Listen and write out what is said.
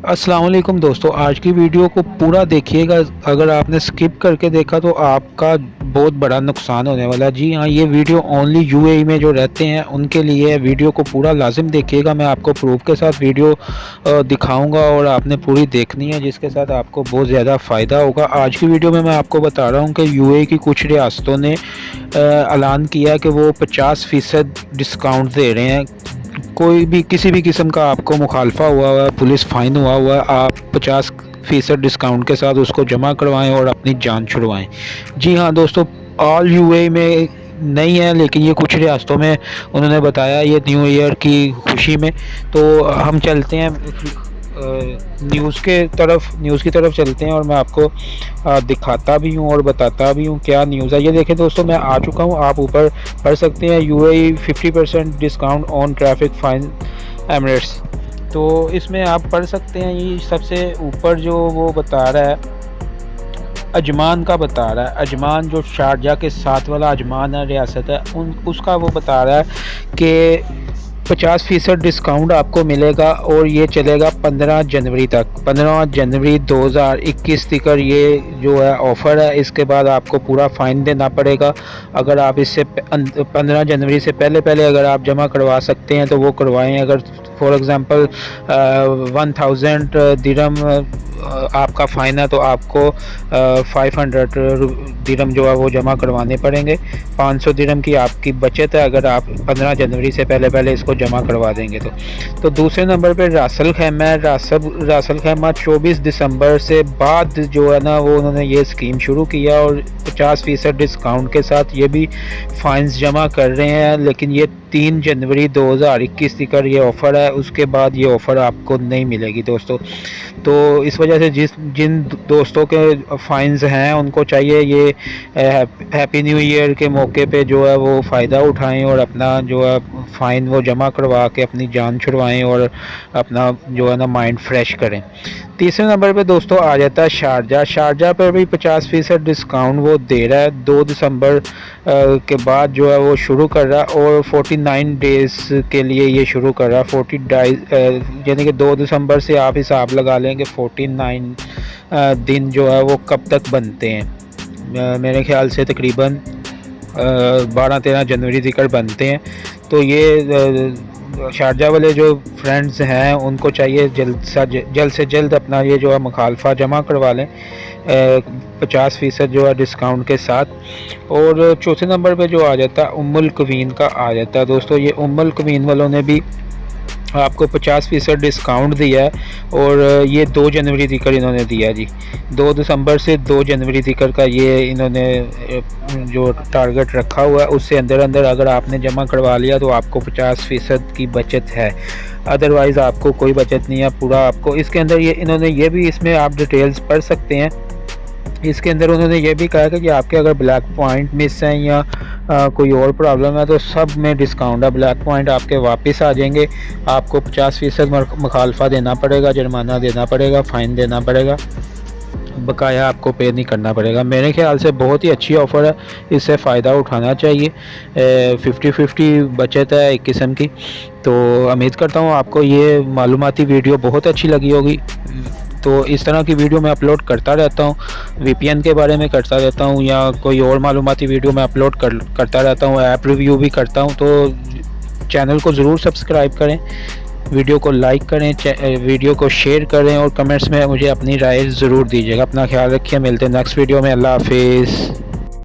अस्सलाम वालेकुम दोस्तों, आज की वीडियो को पूरा देखिएगा। अगर आपने स्किप करके देखा तो आपका बहुत बड़ा नुकसान होने वाला है। जी हाँ, ये वीडियो ओनली यूएई में जो रहते हैं उनके लिए है। वीडियो को पूरा लाजिम देखिएगा। मैं आपको प्रूफ के साथ वीडियो दिखाऊंगा और आपने पूरी देखनी है, जिसके साथ आपको बहुत ज़्यादा फ़ायदा होगा। आज की वीडियो में मैं आपको बता रहा हूँ कि यूएई की कुछ रियासतों ने ऐलान किया कि वो 50% डिस्काउंट दे रहे हैं। कोई भी किसी भी किस्म का आपको मुखालफा हुआ है, पुलिस फ़ाइन हुआ है, आप 50% डिस्काउंट के साथ उसको जमा करवाएं और अपनी जान छुड़वाएं। जी हाँ दोस्तों, ऑल यूएई में नहीं है, लेकिन ये कुछ रियासतों में उन्होंने बताया ये न्यू ईयर की खुशी में। तो हम चलते हैं न्यूज़ की तरफ चलते हैं और मैं आपको दिखाता भी हूँ और बताता भी हूँ क्या न्यूज़ है। ये देखें दोस्तों, मैं आ चुका हूँ, आप ऊपर पढ़ सकते हैं UAE 50% discount on traffic fine Emirates. तो इसमें आप पढ़ सकते हैं, ये सबसे ऊपर जो वो बता रहा है अजमान का बता रहा है। अजमान जो शारजा के साथ वाला अजमान है, रियासत है, उसका वो बता रहा है कि 50% डिस्काउंट आपको मिलेगा और ये चलेगा 15 जनवरी तक। 15 जनवरी 2021 तक ये जो है ऑफ़र है। इसके बाद आपको पूरा फ़ाइन देना पड़ेगा। अगर आप इससे 15 जनवरी से पहले अगर आप जमा करवा सकते हैं तो वो करवाएं। अगर फॉर एग्ज़ाम्पल 1000 दिरहम आपका फ़ाइन है तो आपको 500 दिरहम जो है वो जमा करवाने पड़ेंगे। 500 दिरहम की आपकी बचत है अगर आप 15 जनवरी से पहले इसको जमा करवा देंगे तो दूसरे नंबर पे रासल खैमा है। रासल खैमा 24 दिसंबर से बाद जो है ना वो उन्होंने ये स्कीम शुरू किया और 50% डिस्काउंट के साथ ये भी फ़ाइन्स जमा कर रहे हैं। लेकिन ये 3 जनवरी 2021 तक ये ऑफ़र है, उसके बाद ये ऑफ़र आपको नहीं मिलेगी दोस्तों। तो इस वजह से जिन दोस्तों के फ़ाइन्स हैं उनको चाहिए ये हैप्पी न्यू ईयर के मौके पे जो है वो फ़ायदा उठाएं और अपना जो है फ़ाइन वो जमा करवा के अपनी जान छुड़वाएं और अपना जो है ना माइंड फ्रेश करें। तीसरे नंबर पे दोस्तों आ जाता है शारजा पर भी 50% डिस्काउंट वो दे रहा है। 2 दिसंबर के बाद जो है वो शुरू कर रहा है और 49 डेज़ के लिए ये शुरू कर रहा है। 40 यानी कि 2 दिसंबर से आप हिसाब लगा लें कि 49 दिन जो है वो कब तक बनते हैं। मेरे ख्याल से तकरीबन 12-13 जनवरी तक बनते हैं। तो ये शारजा वाले जो फ्रेंड्स हैं उनको चाहिए जल्द से जल्द अपना ये जो है मुखालफा जमा करवा लें 50% जो है डिस्काउंट के साथ। और चौथे नंबर पे जो आ जाता है उम्मुल क्वीन का आ जाता है दोस्तों। ये उम्मुल क्वीन वालों ने भी आपको 50% डिस्काउंट दिया है और ये 2 जनवरी तक इन्होंने दिया जी। 2 दिसंबर से 2 जनवरी तक का ये इन्होंने जो टारगेट रखा हुआ है उससे अंदर अगर आपने जमा करवा लिया तो आपको 50% की बचत है। अदरवाइज़ आपको कोई बचत नहीं है। पूरा आपको इसके अंदर ये इन्होंने ये भी इसमें आप डिटेल्स पढ़ सकते हैं। इसके अंदर उन्होंने ये भी कहा कि आपके अगर ब्लैक पॉइंट मिस हैं या कोई और प्रॉब्लम है तो सब में डिस्काउंट है। ब्लैक पॉइंट आपके वापस आ जाएंगे। आपको 50% मुखालफा देना पड़ेगा, जुर्माना देना पड़ेगा, फ़ाइन देना पड़ेगा, बकाया आपको पे नहीं करना पड़ेगा। मेरे ख्याल से बहुत ही अच्छी ऑफ़र है, इससे फ़ायदा उठाना चाहिए। 50-50 बचत है एक किस्म की। तो उम्मीद करता हूँ आपको ये मालूमाती वीडियो बहुत अच्छी लगी होगी। तो इस तरह की वीडियो मैं अपलोड करता रहता हूँ, वीपीएन के बारे में करता रहता हूँ या कोई और मालूमाती वीडियो मैं अपलोड करता रहता हूँ, ऐप रिव्यू भी करता हूँ। तो चैनल को ज़रूर सब्सक्राइब करें, वीडियो को लाइक करें, वीडियो को शेयर करें और कमेंट्स में मुझे अपनी राय ज़रूर दीजिएगा। अपना ख्याल रखिए, मिलते हैं नेक्स्ट वीडियो में। अल्लाह हाफिज़।